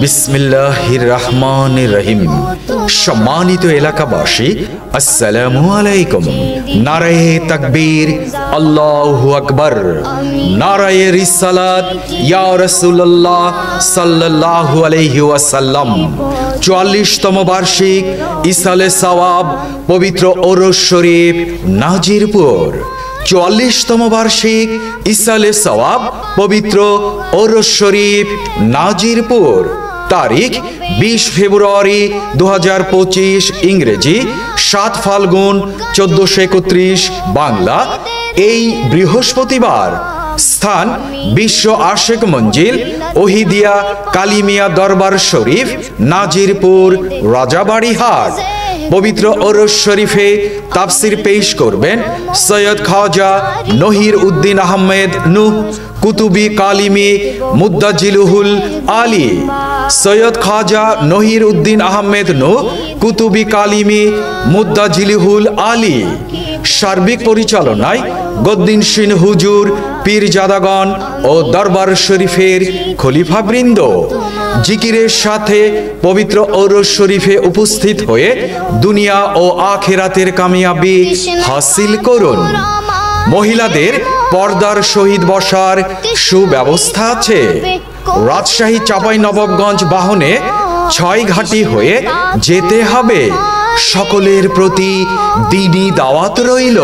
বিসমিল্লাহির রহমানির রহিম। সম্মানিত এলাকাবাসী, আসসালামু আলাইকুম। নারায়ে তাকবীর, আল্লাহু আকবার। নারায়ে রিসালাত, ইয়া রাসূলুল্লাহ সাল্লাল্লাহু আলাইহি ওয়াসাল্লাম। ৪৪তম বার্ষিক ইসালে সওয়াব পবিত্র ওরস শরীফ নাজিরপুর। ৪৪তম বার্ষিক ইসালে সওয়াব পবিত্র ওরস শরীফ নাজিরপুর। তারিখ ২০ ফেব্রুয়ারি ২০২৫ ইংরেজি, ৭ ফাল্গুন ১৪৩১ বাংলা, এই বৃহস্পতিবার। স্থান বিশ্ব আশেক মঞ্জিল ওহিদিয়া কালিমিয়া দরবার শরীফ নাজিরপুর, রাজাবাড়ি হাট। পবিত্র ওরস শরীফে তাফসির পেশ করবেন সৈয়দ খাজা নহির উদ্দিন আহমেদ নূহ কুতুবি কালিমি মুদ্দাজিলুহুল আলী। সৈয়দ খাজা নহির উদ্দিন আহমেদ নূহ কুতুবি কালিমি মুদ্দাজিলুহুল আলী। সার্বিক পরিচালনায় গদ্দিনশীন হুজুর, পীরজাদাগণ ও দরবার শরীফের খলিফাবৃন্দ। জিকিরের সাথে পবিত্র ওরস শরীফে উপস্থিত হয়ে দুনিয়া ও আখিরাতের কামিয়াবি হাসিল করুন। মহিলাদের পর্দার সহিত বসার সুব্যবস্থা আছে। রাজশাহী চাঁপাইনবাবগঞ্জ বাহনে ৬ ঘাটি হয়ে যেতে হবে। সকলের প্রতি দ্বীনি দাওয়াত রইল।